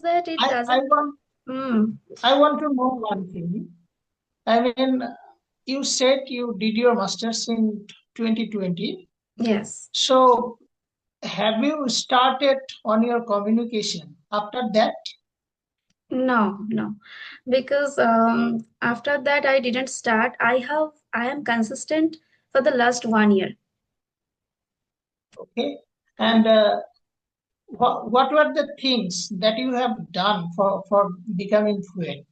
that it I, I doesn't. want Mm, I want to know one thing. I mean, you said you did your masters in 2020. yes. So have you started on your communication after that? No, no, because after that I didn't start. I am consistent for the last 1 year. Okay. And Okay. what were the things that you have done for becoming fluent?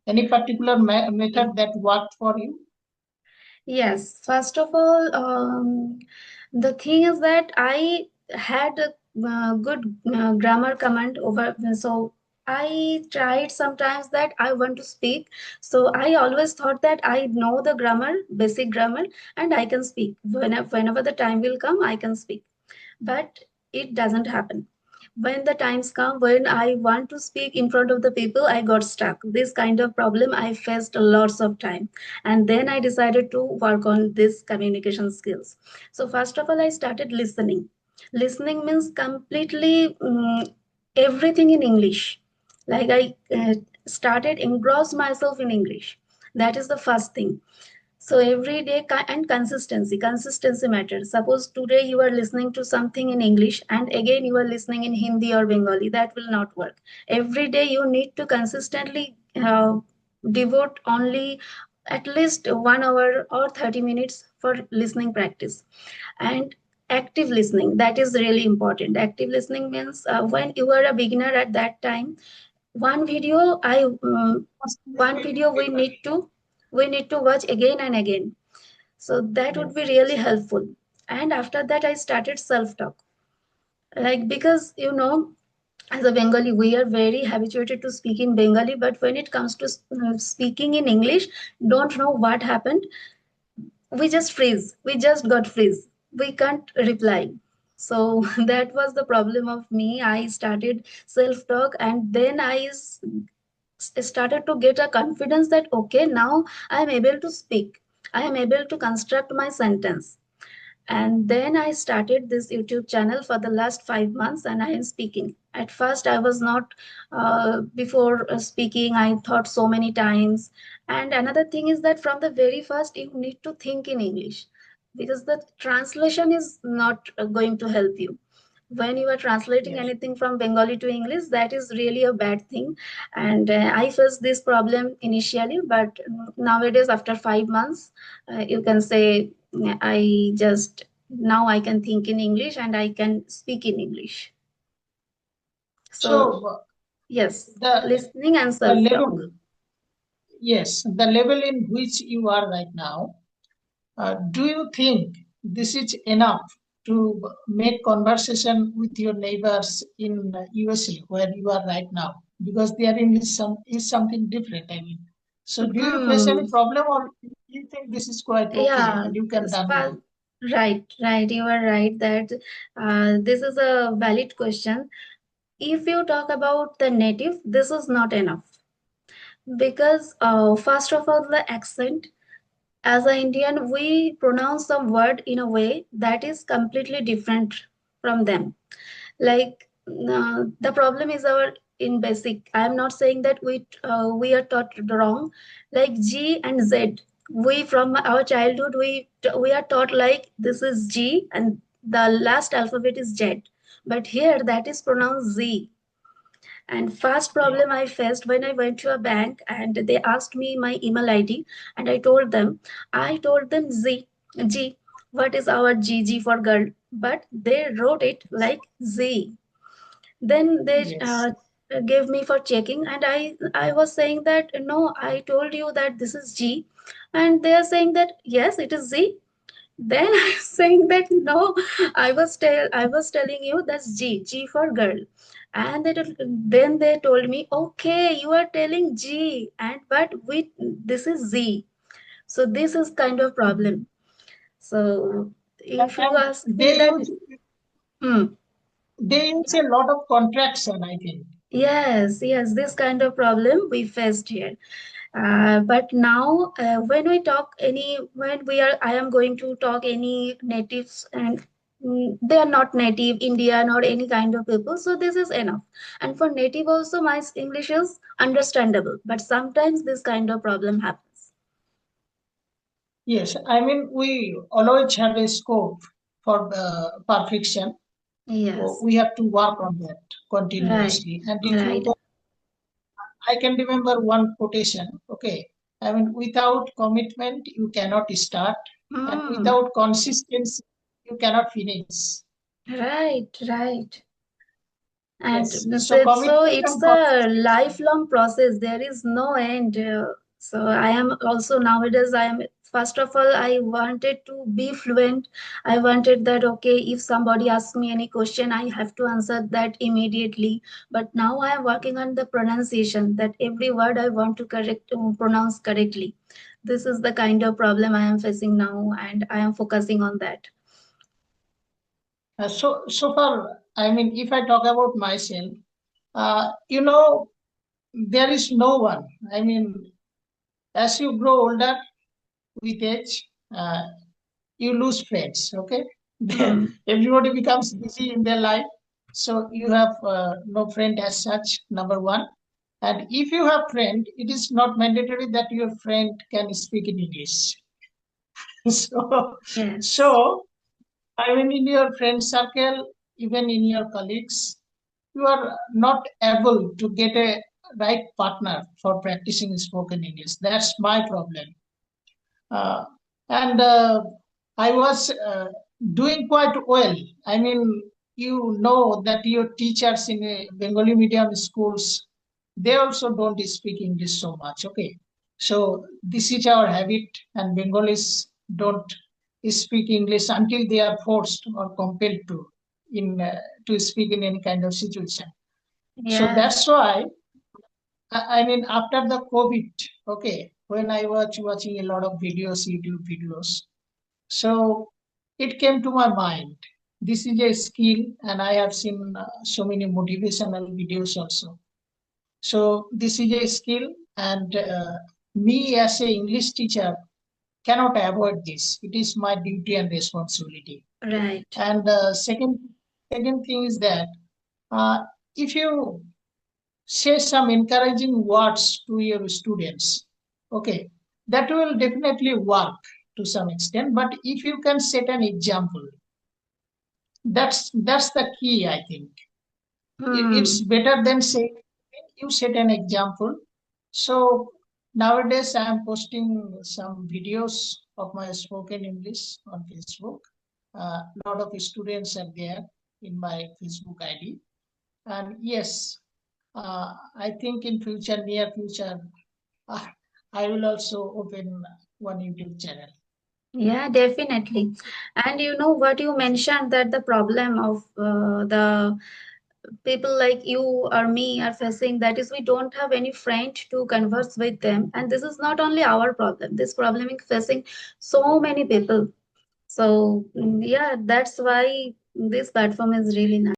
Any particular method that worked for you? Yes, first of all, the thing is that I had a good grammar command over, so I tried sometimes that I want to speak. So I always thought that I know the grammar, basic grammar, and I can speak. Whenever the time will come, I can speak. But it doesn't happen. When the times come when I want to speak in front of the people, I got stuck. This kind of problem I faced lots of time, and then I decided to work on this communication skills. So first of all, I started listening. Listening means completely everything in English. Like I started engross myself in English. That is the first thing. So every day and consistency matters. Suppose today you are listening to something in English and again you are listening in Hindi or Bengali, that will not work. Every day you need to consistently devote only at least 1 hour or 30 minutes for listening practice. And active listening, that is really important. Active listening means when you are a beginner at that time, one video I one video we need to watch again and again, so that would Yes. be really helpful. And after that I started self talk, like because as a Bengali we are very habituated to speak in Bengali, but when it comes to speaking in English, don't know what happened, we just freeze, we just got freeze, we can't reply. So that was the problem of me. I started self talk, and then started to get a confidence that okay, now I am able to speak, I am able to construct my sentence. And then I started this YouTube channel for the last 5 months, and I am speaking. At first I was not before speaking I thought so many times. And another thing is that from the very first you need to think in English, because the translation is not going to help you. When you are translating Yes. anything from Bengali to English, that is really a bad thing. And I faced this problem initially, but nowadays after 5 months, you can say I just now I can think in English and I can speak in English. So So yes, the listening and the self talk. level, yes, the level in which you are right now, do you think this is enough to make conversation with your neighbors in USA where you are right now? Because their English is something different. I mean, so do you face any Hmm. problem, or you think this is quite okay Yeah, and you can done well? right, right. You are right that this is a valid question. If you talk about the native, this is not enough, because first of all, the accent. As an Indian, we pronounce some word in a way that is completely different from them. Like the problem is our in basic. I am not saying that we are taught wrong. Like G and Z, we from our childhood we are taught like this is G and the last alphabet is Z, but here that is pronounced Z. And first Yeah. problem I faced when I went to a bank and they asked me my email ID, and I told them G. What is our G for girl? But they wrote it like Z. Then they Yes. gave me for checking, and I was saying that no, I told you that this is G, and they are saying that yes, it is Z. Then I was saying that no, I was telling you that's G for girl. And then they told me, okay, you are telling G, and but we this is Z. So this is kind of Mhm. problem. So if you And ask me that, hmm, they use a lot of contraction, I think. yes, yes, this kind of problem we faced here. But now, when we talk any, when we are, I am going to talk any natives and they are not native Indian or any kind of people, so this is enough. And for native also, my English is understandable, but sometimes this kind of problem happens. Yes, I mean, we always have a scope for perfection. Yes, We have to work on that right, continuously. And if you right. talk, I can remember one quotation. Okay, I mean, without commitment, you cannot start, and Hmm. without consistency, you cannot finish. Right, right. And Yes, so so commitment it's and a consistency. lifelong process. There is no end. So I am also nowadays, I am, first of all, I wanted to be fluent. I wanted that, okay, if somebody asks me any question, I have to answer that immediately. But now I am working on the pronunciation, that every word I want to correct, pronounce correctly. This is the kind of problem I am facing now, and I am focusing on that. So far, I mean, if I talk about myself, you know, there is no one. I mean, as you grow older with age, you lose friends. Okay, Hmm. everybody becomes busy in their life, so you have no friend as such. Number one, and if you have friend, it is not mandatory that your friend can speak in English. so, Yes, so I mean, in your friend circle, even in your colleagues, you are not able to get a right partner for practicing spoken English. That's my problem. Uh, and I was doing quite well. I mean, you know that your teachers in Bengali medium schools, they also don't speak English so much. Okay, so this is our habit, and Bengalis don't speak English until they are forced or compelled in to speak in any kind of situation. So yes, that's why I mean, after the COVID, okay, when I was watching a lot of videos, YouTube videos, so it came to my mind. This is a skill, and I have seen so many motivational videos also. So this is a skill, and me as a English teacher cannot avoid this. It is my duty and responsibility. right. And second thing is that uh, if you say some encouraging words to your students, okay, that will definitely work to some extent. But if you can set an example, that's the key, I think. It's Hmm. better than saying you set an example. So nowadays I am posting some videos of my spoken English on Facebook. A lot of students are there in my Facebook ID. And yes, I think in future, near future, uh, I will also open one YouTube channel. Yeah, definitely. And you know what you mentioned, that the problem of the people like you or me are facing, that is we don't have any friend to converse with them. And this is not only our problem. This problem is facing so many people. So yeah, that's why this platform is really nice.